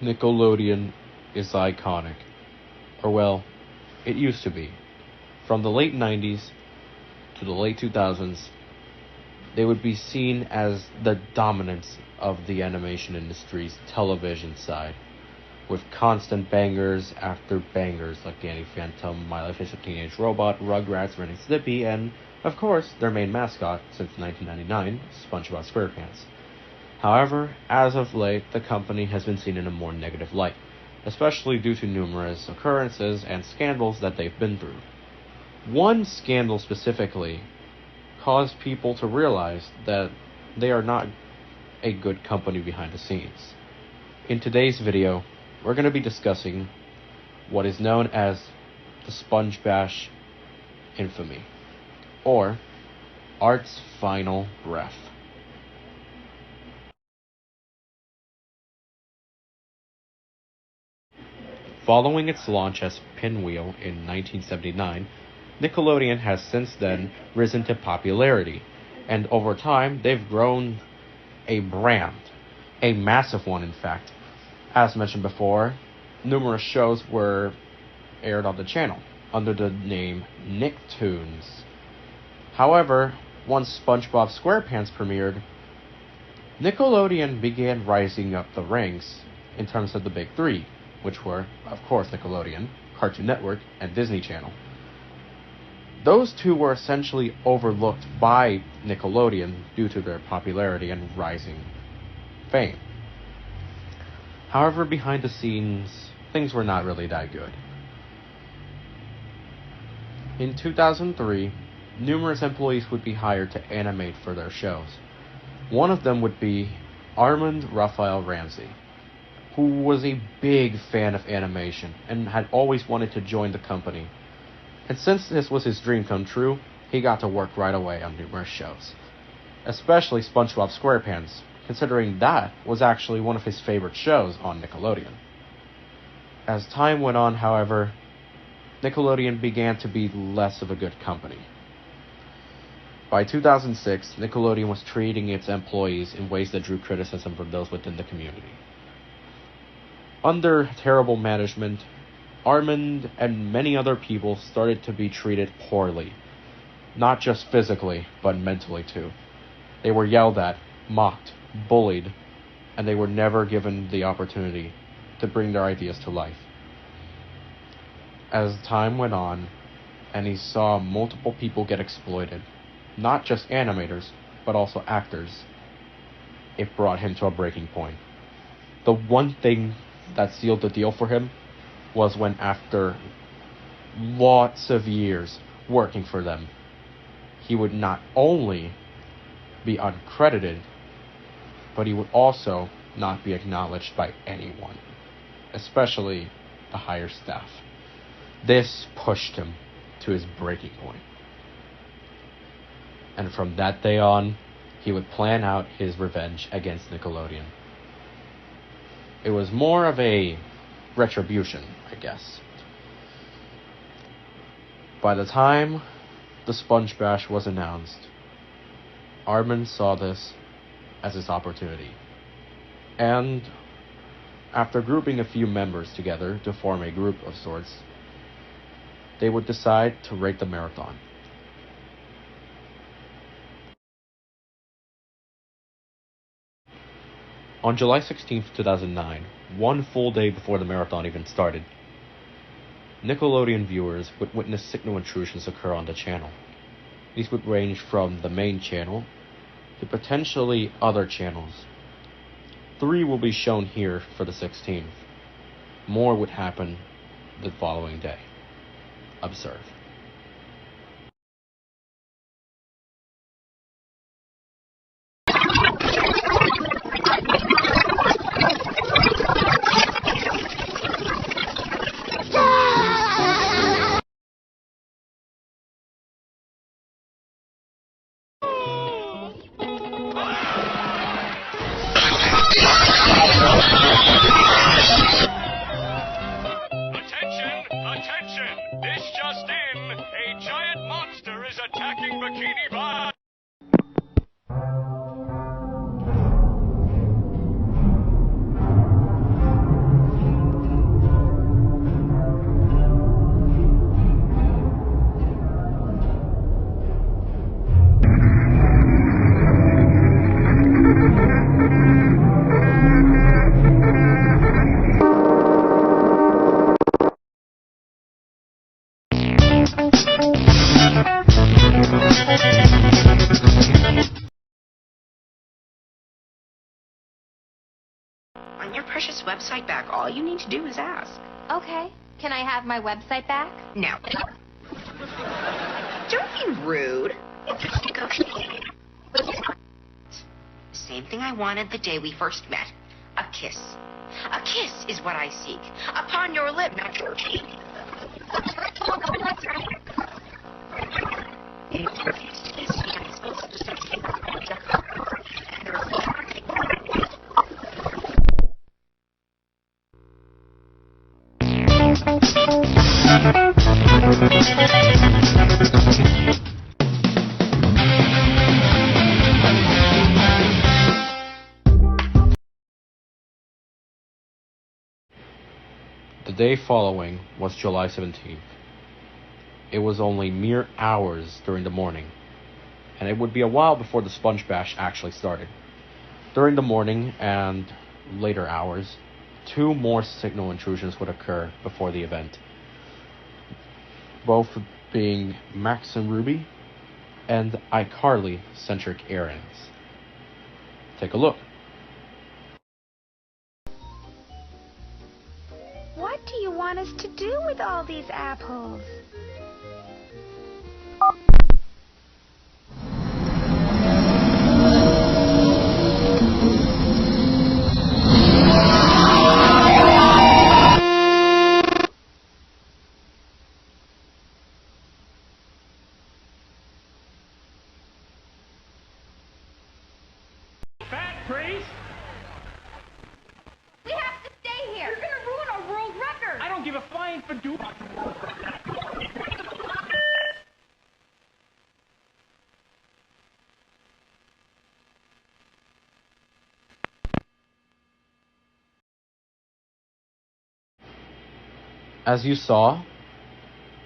Nickelodeon is iconic. Or well, it used to be. From the late 90s to the late 2000s, they would be seen as the dominance of the animation industry's television side, with constant bangers after bangers like Danny Phantom, My Life as a Teenage Robot, Rugrats, Ren and Stimpy, and, of course, their main mascot since 1999, SpongeBob SquarePants. However, as of late, the company has been seen in a more negative light, especially due to numerous occurrences and scandals that they've been through. One scandal specifically caused people to realize that they are not a good company behind the scenes. In today's video, we're going to be discussing what is known as the SpongeBash infamy, or Art's final breath. Following its launch as Pinwheel in 1979, Nickelodeon has since then risen to popularity, and over time they've grown a brand, a massive one in fact. As mentioned before, numerous shows were aired on the channel under the name Nicktoons. However, once SpongeBob SquarePants premiered, Nickelodeon began rising up the ranks in terms of the big three, which were, of course, Nickelodeon, Cartoon Network, and Disney Channel. Those two were essentially overlooked by Nickelodeon due to their popularity and rising fame. However, behind the scenes, things were not really that good. In 2003, numerous employees would be hired to animate for their shows. One of them would be 𝐅𝐈𝐍𝐀𝐋, who was a big fan of animation and had always wanted to join the company. And since this was his dream come true, he got to work right away on numerous shows, especially SpongeBob SquarePants, considering that was actually one of his favorite shows on Nickelodeon. As time went on, however, Nickelodeon began to be less of a good company. By 2006, Nickelodeon was treating its employees in ways that drew criticism from those within the community. Under terrible management, Armand and many other people started to be treated poorly, not just physically, but mentally too. They were yelled at, mocked, bullied, and they were never given the opportunity to bring their ideas to life. As time went on, and he saw multiple people get exploited, not just animators, but also actors, it brought him to a breaking point. The one thing that sealed the deal for him was when, after lots of years working for them, he would not only be uncredited, but he would also not be acknowledged by anyone, especially the higher staff. This pushed him to his breaking point. And from that day on, he would plan out his revenge against Nickelodeon. It was more of a retribution, I guess. By the time the SpongeBash was announced, Armand saw this as his opportunity. And after grouping a few members together to form a group of sorts, they would decide to rate the marathon. On July 16, 2009, one full day before the marathon even started, Nickelodeon viewers would witness signal intrusions occur on the channel. These would range from the main channel to potentially other channels. 3 will be shown here for the 16th. More would happen the following day. Observe. Attention! This just in! want your precious website back, all you need to do is ask. Okay. Can I have my website back? No. Don't be rude. Same thing I wanted the day we first met. A kiss. A kiss is what I seek. Upon your lip, not your cheek. The day following was July 17th. It was only mere hours during the morning, and it would be a while before the SpongeBash actually started. During the morning and later hours, 2 more signal intrusions would occur before the event, both being Max and Ruby and iCarly-centric errands. Take a look. What do you want us to do with all these apples? Fat priest? We have to stay here. You're gonna ruin our world record. I don't give a flying for do. As you saw,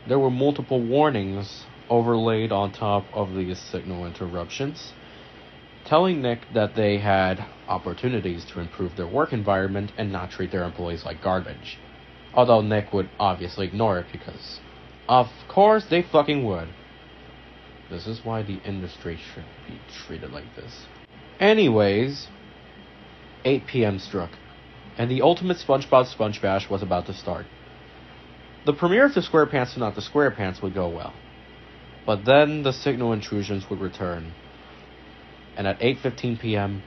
there were multiple warnings overlaid on top of these signal interruptions, telling Nick that they had opportunities to improve their work environment and not treat their employees like garbage. Although Nick would obviously ignore it because, of course, they fucking would. This is why the industry should be treated like this. Anyways, 8 p.m. struck, and the ultimate SpongeBob SpongeBash was about to start. The premiere of the SquarePants to not the SquarePants would go well, but then the signal intrusions would return, and at 8:15 p.m.,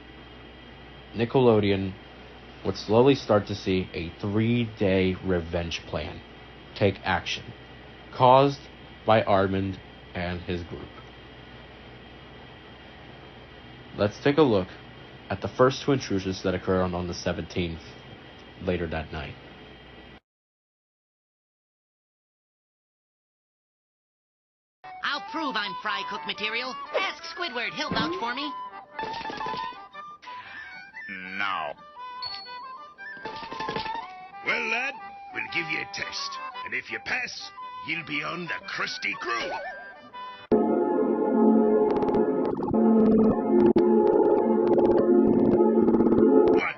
Nickelodeon would slowly start to see a 3-day revenge plan take action, caused by Armand and his group. Let's take a look at the first 2 intrusions that occurred on the 17th, later that night. I'll prove I'm fry cook material. Ask Squidward, he'll vouch for me. Now. Well, lad, we'll give you a test. And if you pass, you'll be on the Krusty Crew. What?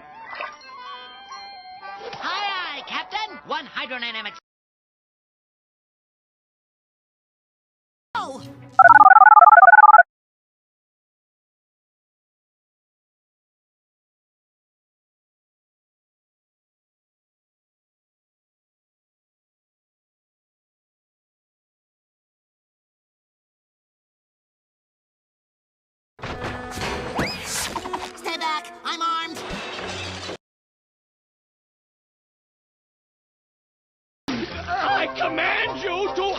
Aye, aye, Captain. 1 hydrodynamics. Oh! Stay back. I'm armed. I command you to...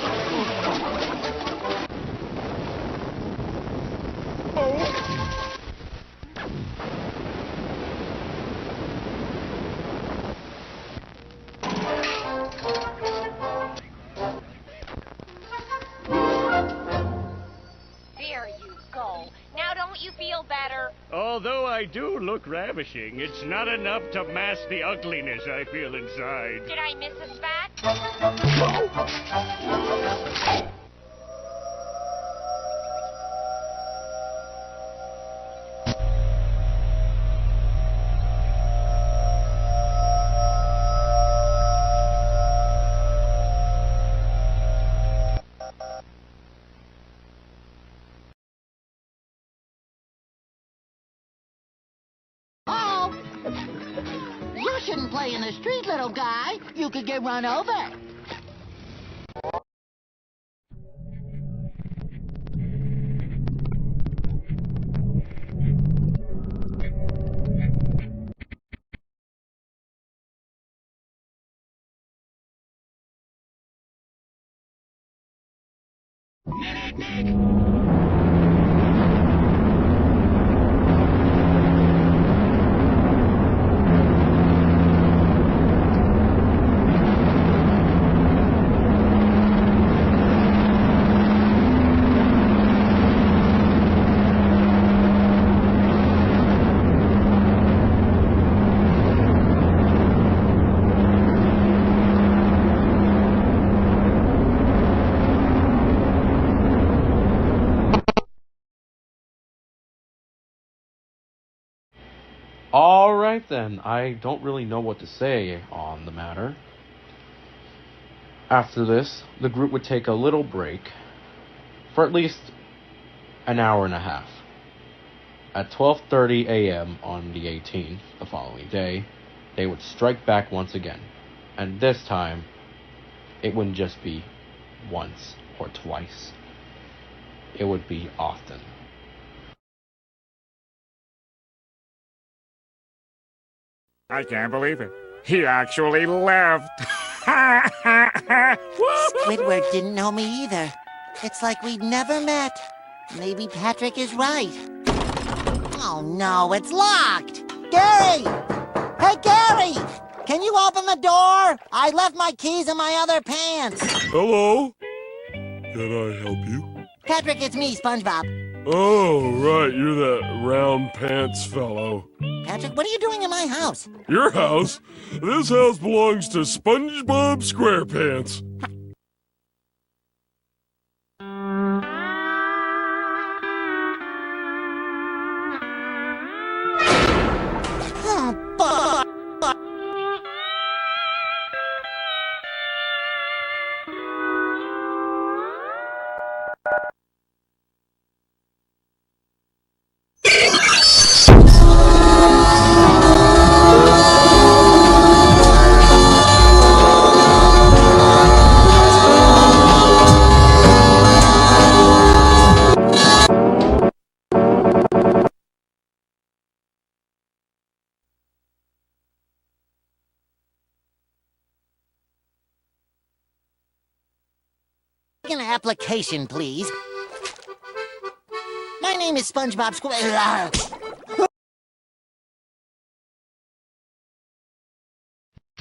There you go. Now don't you feel better? Although I do look ravishing, it's not enough to mask the ugliness I feel inside. Did I miss a spot? Oh! You shouldn't play in the street, little guy. You could get run over. Alright then, I don't really know what to say on the matter. After this, the group would take a little break for at least an hour and a half. At 12:30 a.m. on the 18th, the following day, they would strike back once again. And this time, it wouldn't just be once or twice. It would be often. I can't believe it. He actually left. Squidward didn't know me either. It's like we'd never met. Maybe Patrick is right. Oh no, it's locked! Gary! Hey, Gary! Can you open the door? I left my keys in my other pants. Hello? Can I help you? Patrick, it's me, SpongeBob. Oh, right, you're that round pants fellow. Patrick, what are you doing in my house? Your house? This house belongs to SpongeBob SquarePants. An application, please. My name is SpongeBob SquarePants.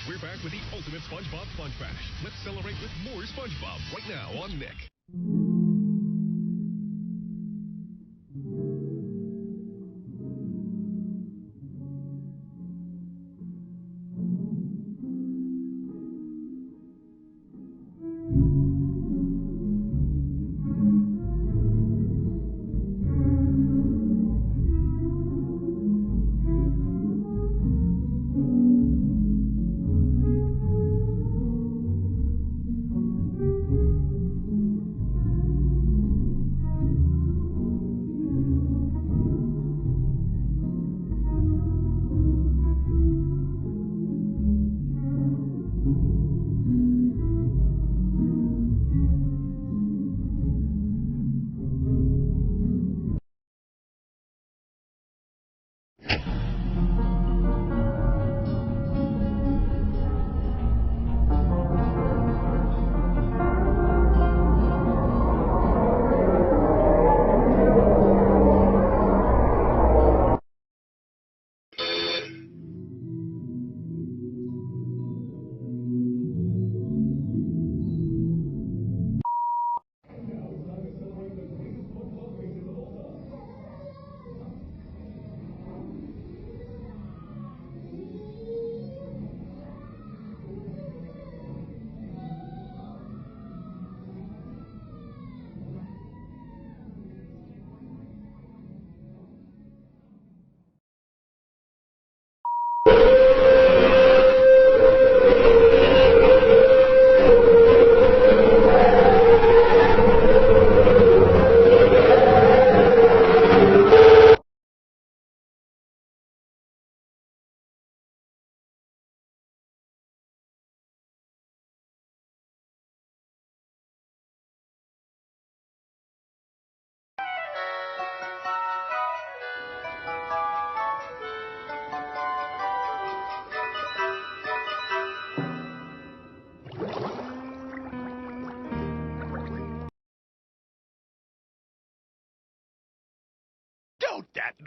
We're back with the ultimate SpongeBob SpongeBash. Let's celebrate with more SpongeBob right now on Nick.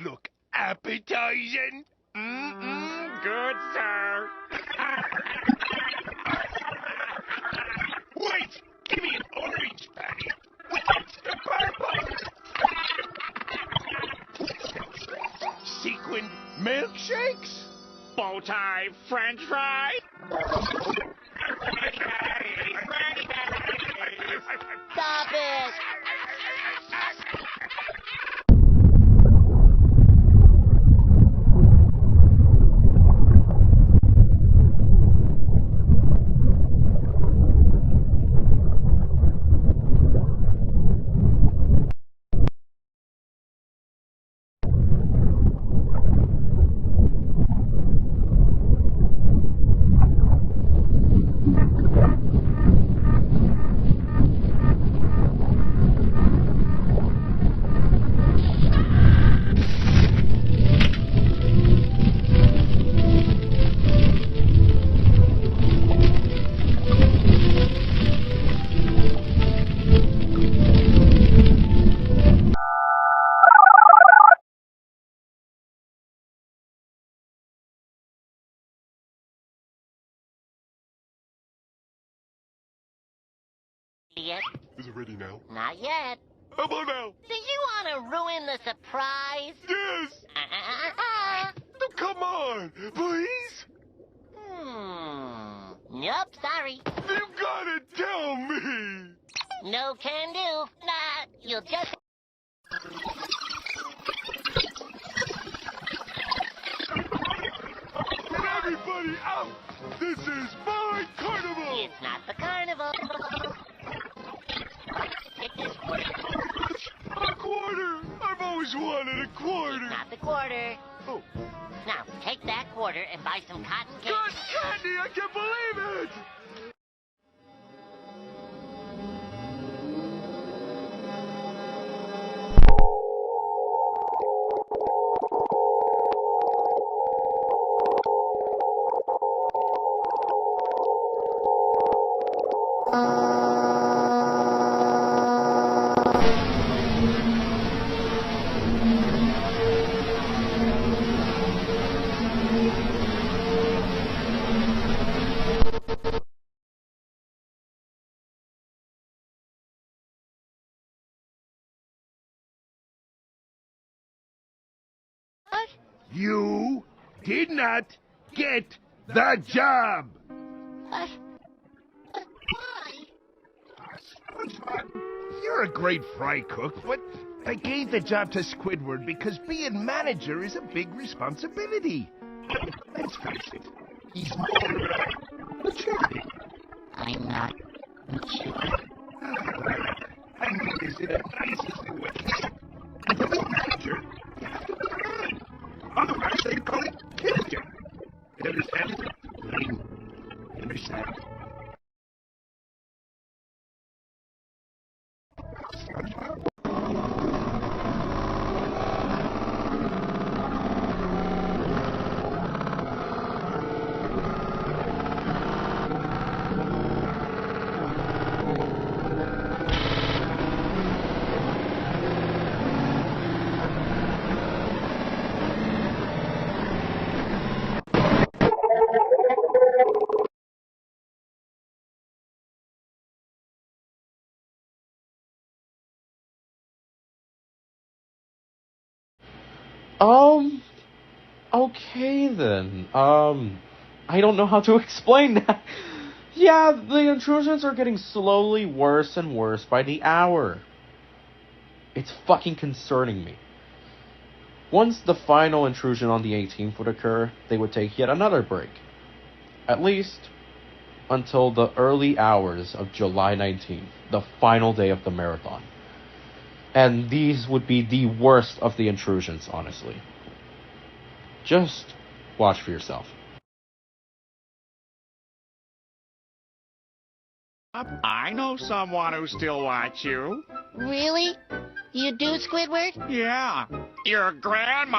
look appetizing? Good, sir. Wait! Give me an orange patty with extra purple! Sequin milkshakes? Bow tie French fry. Stop it! Idiot. Is it ready now? Not yet. How about now? Do you want to ruin the surprise? Yes! No, come on, please? Nope, sorry. You gotta tell me! No can do. Nah, you'll just... Everybody out! This is my carnival! It's not the carnival. A quarter! I've always wanted a quarter! It's not the quarter. Oh. Now, take that quarter and buy some cotton candy. Cotton candy! I can't believe it! You did not get the job! Why? You're a great fry cook, but I gave the job to Squidward because being manager is a big responsibility. Let's face it, he's more mature. I'm not mature. I mean this in the nicest way. And to be manager, you have to be around. Otherwise, they call it character. You understand? You understand? Okay then. I don't know how to explain that. Yeah, the intrusions are getting slowly worse and worse by the hour. It's fucking concerning me. Once the final intrusion on the 18th would occur, they would take yet another break. At least until the early hours of July 19th, the final day of the marathon. And these would be the worst of the intrusions, honestly. Just watch for yourself. I know someone who still watch you. Really? You do, Squidward? Yeah, your grandma.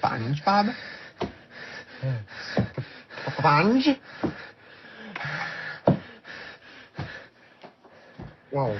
SpongeBob? Sponge? Whoa.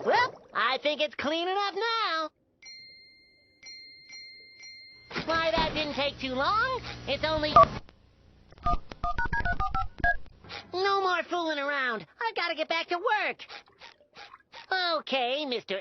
Well, I think it's clean enough now. Why, that didn't take too long. It's only... No more fooling around. I've got to get back to work. Okay, Mr.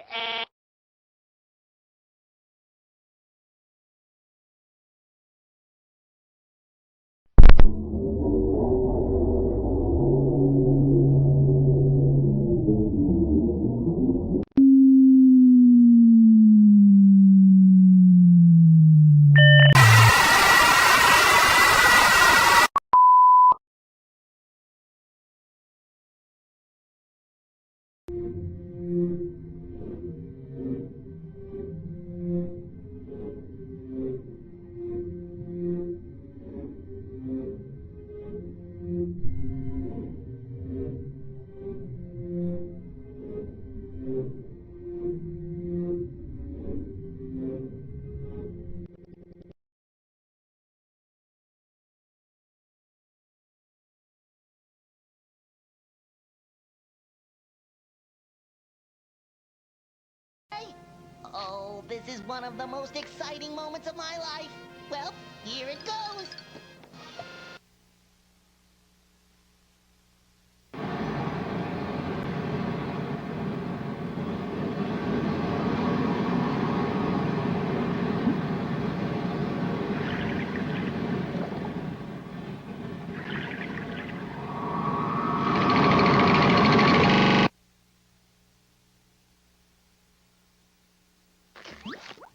Oh, this is one of the most exciting moments of my life. Well, here it goes.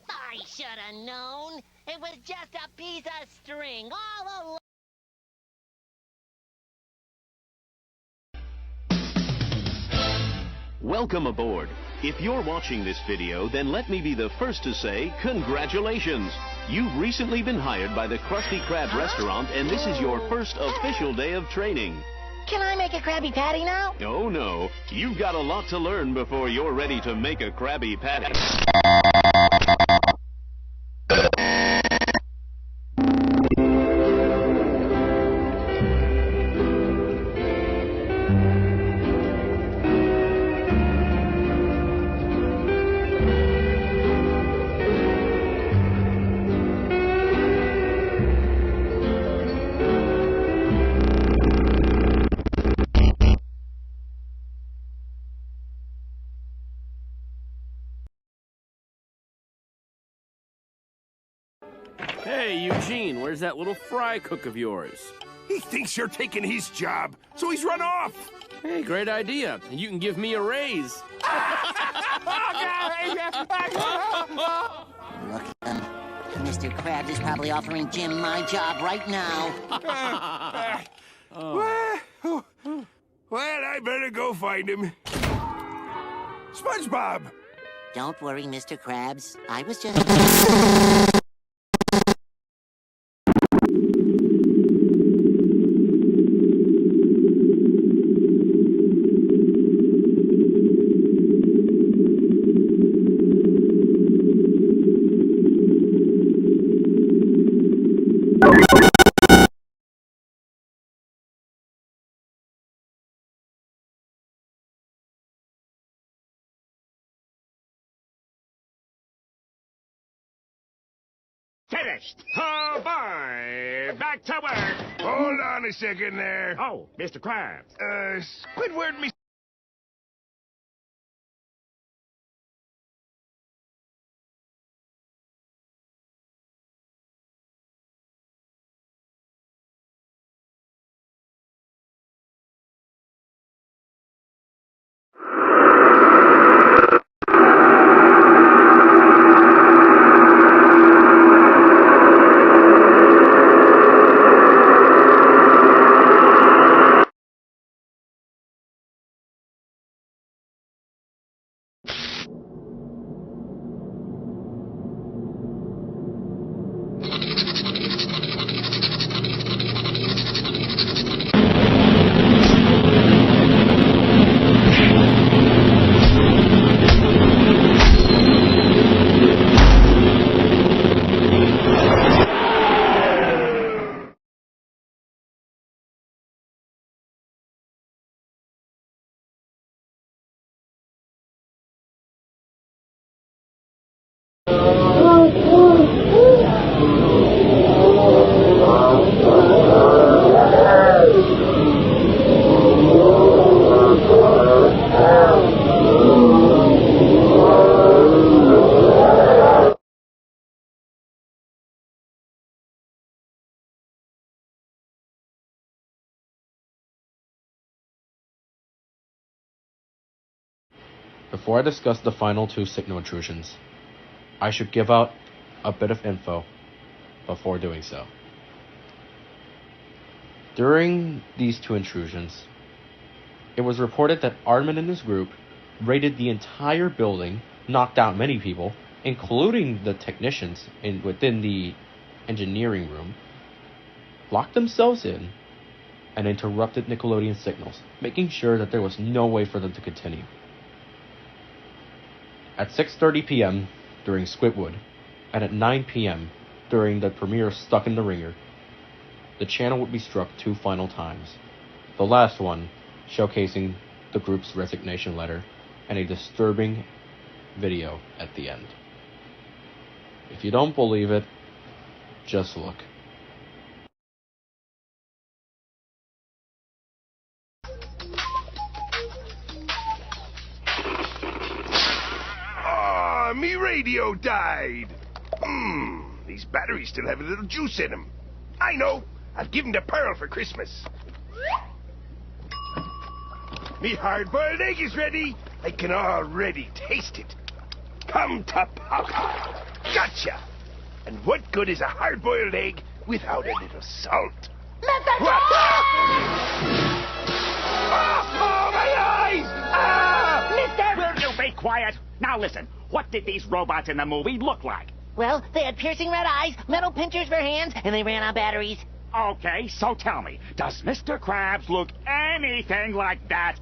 I should have known. It was just a piece of string all along. Welcome aboard. If you're watching this video, then let me be the first to say congratulations. You've recently been hired by the Krusty Krab restaurant, and this is your first official day of training. Can I make a Krabby Patty now? Oh no, you've got a lot to learn before you're ready to make a Krabby Patty. Hey, Eugene, where's that little fry cook of yours? He thinks you're taking his job, so he's run off. Hey, great idea. And you can give me a raise. Look at him. Mr. Krabs is probably offering Jim my job right now. Well, I better go find him. SpongeBob! Don't worry, Mr. Krabs. I was just... Finished. Oh, boy. Back to work. Hold on a second there. Oh, Mr. Krabs. Squidward, me. Before I discuss the final two signal intrusions, I should give out a bit of info before doing so. During these two intrusions, it was reported that Aardman and his group raided the entire building, knocked out many people, including the technicians within the engineering room, locked themselves in, and interrupted Nickelodeon signals, making sure that there was no way for them to continue. At 6:30 p.m. during Squidward, and at 9 p.m. during the premiere of Stuck in the Ringer, the channel would be struck two final times, the last one showcasing the group's resignation letter and a disturbing video at the end. If you don't believe it, just look. Me radio died. These batteries still have a little juice in them. I know. I'll give them to Pearl for Christmas. Me hard-boiled egg is ready. I can already taste it. Come to Papa. Gotcha. And what good is a hard-boiled egg without a little salt? What? Oh, my eyes! Ah! Mister! Will you be quiet? Now listen. What did these robots in the movie look like? Well, they had piercing red eyes, metal pinchers for hands, and they ran on batteries. Okay, so tell me, does Mr. Krabs look anything like that?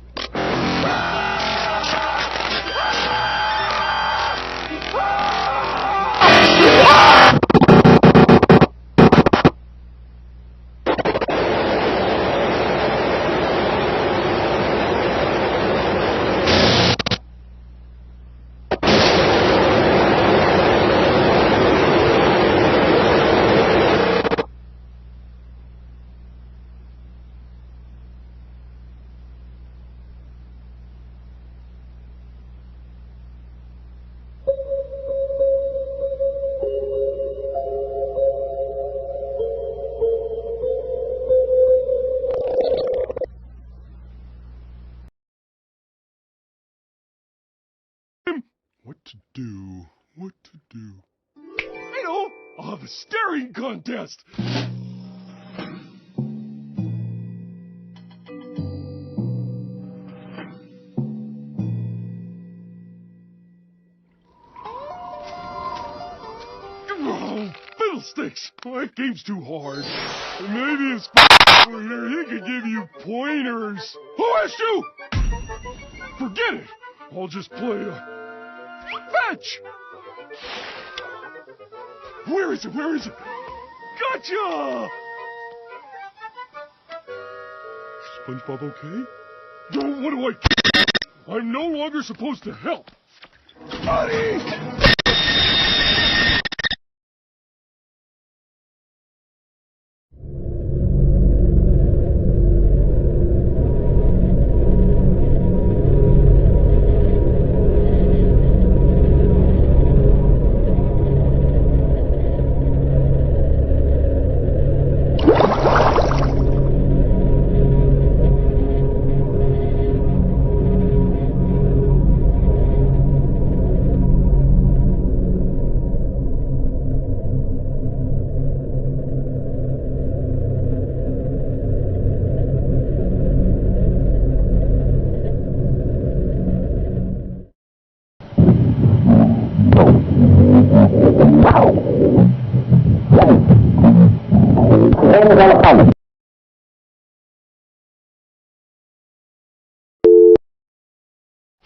What to do? I know! I'll have a staring contest! Oh, fiddlesticks! That game's too hard. Maybe if SpongeBob were here, he could give you pointers. Who asked you? Forget it! I'll just play fetch! Where is it? Where is it? Gotcha! SpongeBob okay? What do I... I'm no longer supposed to help. Buddy!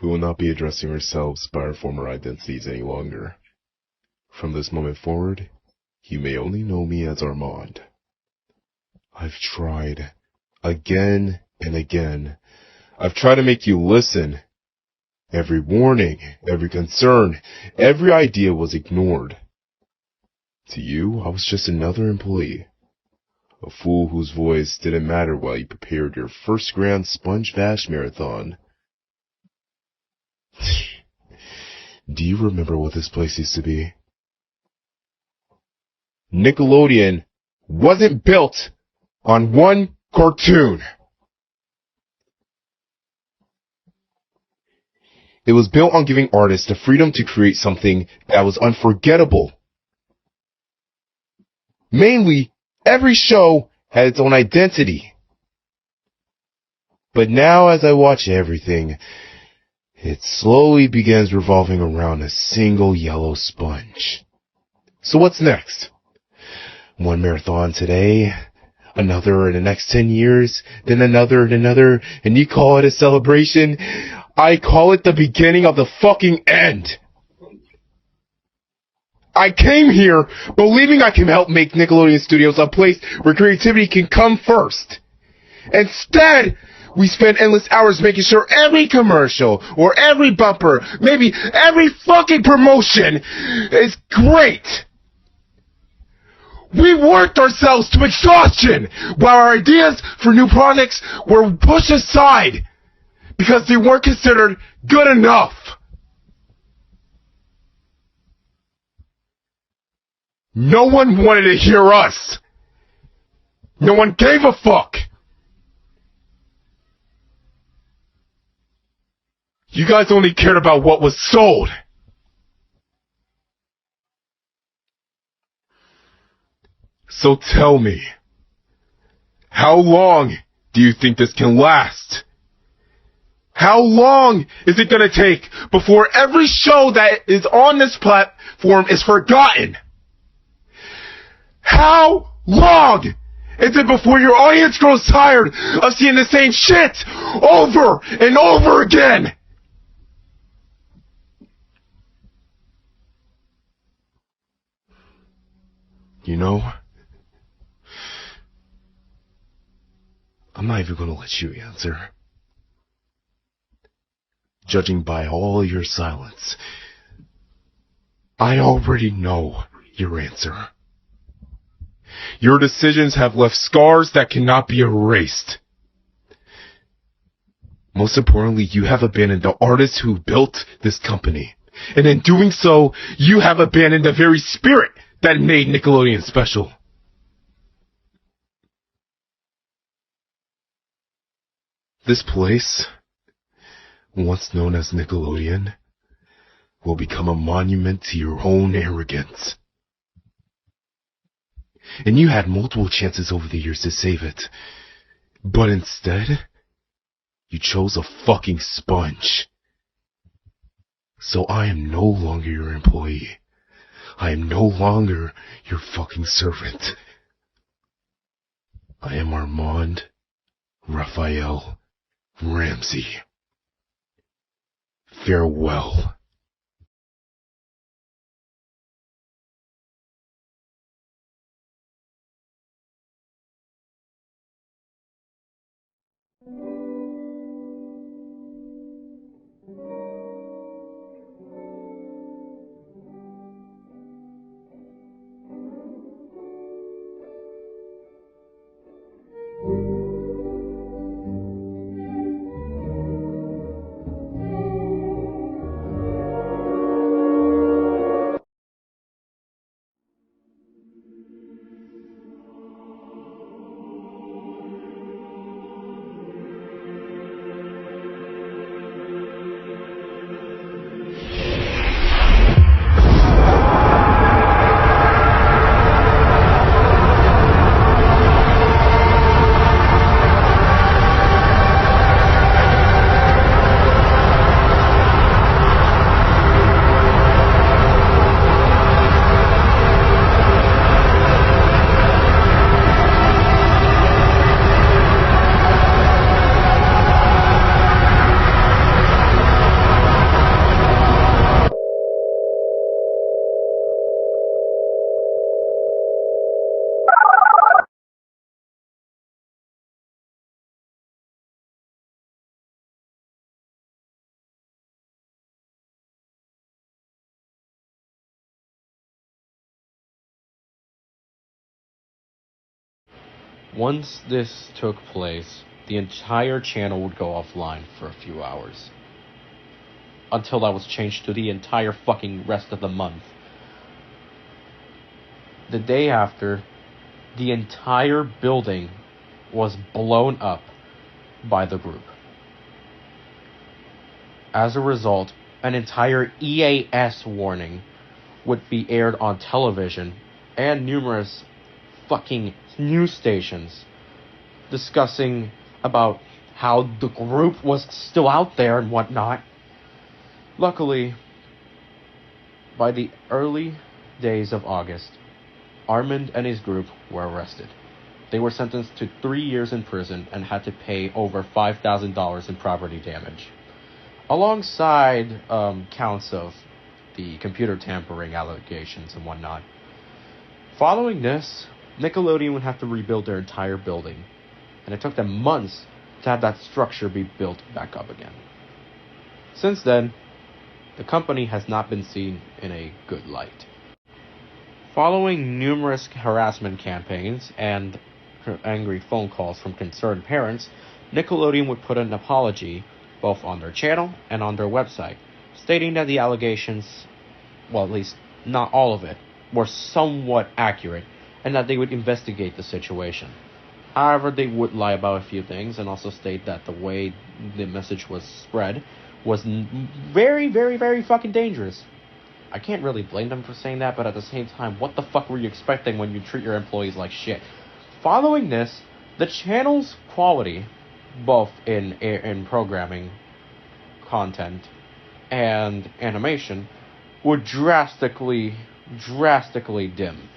We will not be addressing ourselves by our former identities any longer. From this moment forward, you may only know me as Armand. I've tried, again and again. I've tried to make you listen. Every warning, every concern, every idea was ignored. To you, I was just another employee. A fool whose voice didn't matter while you prepared your first grand SpongeBash marathon. Do you remember what this place used to be? Nickelodeon wasn't built on one cartoon. It was built on giving artists the freedom to create something that was unforgettable. Mainly, every show had its own identity. But now as I watch everything, it slowly begins revolving around a single yellow sponge. So what's next? One marathon today, another in the next 10 years, then another and another, and you call it a celebration? I call it the beginning of the fucking end. I came here believing I can help make Nickelodeon Studios a place where creativity can come first. Instead, we spend endless hours making sure every commercial, or every bumper, maybe every fucking promotion is great. We worked ourselves to exhaustion while our ideas for new products were pushed aside because they weren't considered good enough. No one wanted to hear us. No one gave a fuck. You guys only cared about what was sold. So tell me, how long do you think this can last? How long is it going to take before every show that is on this platform is forgotten? How long is it before your audience grows tired of seeing the same shit over and over again? You know, I'm not even going to let you answer. Judging by all your silence, I already know your answer. Your decisions have left scars that cannot be erased. Most importantly, you have abandoned the artists who built this company. And in doing so, you have abandoned the very spirit that made Nickelodeon special. This place, once known as Nickelodeon, will become a monument to your own arrogance. And you had multiple chances over the years to save it. But instead, you chose a fucking sponge. So I am no longer your employee. I am no longer your fucking servant. I am Armand Raphael Ramsey. Farewell. Once this took place, the entire channel would go offline for a few hours. Until that was changed to the entire fucking rest of the month. The day after, the entire building was blown up by the group. As a result, an entire EAS warning would be aired on television and numerous fucking news stations discussing about how the group was still out there and whatnot. Luckily, by the early days of August, Armand and his group were arrested. They were sentenced to 3 years in prison and had to pay over $5,000 in property damage, alongside counts of the computer tampering allegations and whatnot. Following this, Nickelodeon would have to rebuild their entire building, and it took them months to have that structure be built back up again. Since then, the company has not been seen in a good light. Following numerous harassment campaigns and angry phone calls from concerned parents, Nickelodeon would put an apology both on their channel and on their website, stating that the allegations, well, at least not all of it, were somewhat accurate, and that they would investigate the situation. However, they would lie about a few things and also state that the way the message was spread was very, very, very fucking dangerous. I can't really blame them for saying that, but at the same time, what the fuck were you expecting when you treat your employees like shit? Following this, the channel's quality, both in programming, content, and animation, would drastically dim.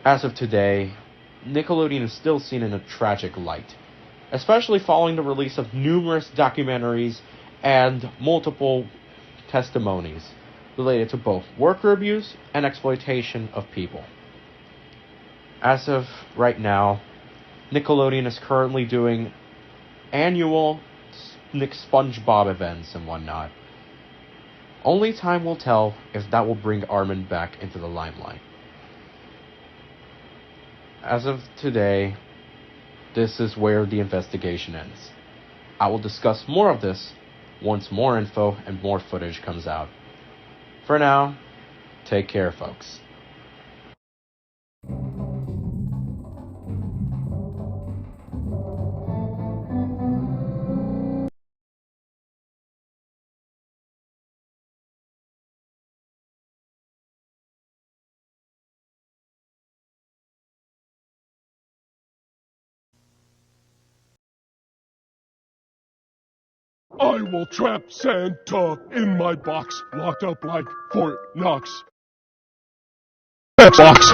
As of today, Nickelodeon is still seen in a tragic light, especially following the release of numerous documentaries and multiple testimonies related to both worker abuse and exploitation of people. As of right now, Nickelodeon is currently doing annual SpongeBob events and whatnot. Only time will tell if that will bring Armand back into the limelight. As of today, this is where the investigation ends. I will discuss more of this once more info and more footage comes out. For now, take care, folks. I will trap Santa in my box, locked up like Fort Knox. Box.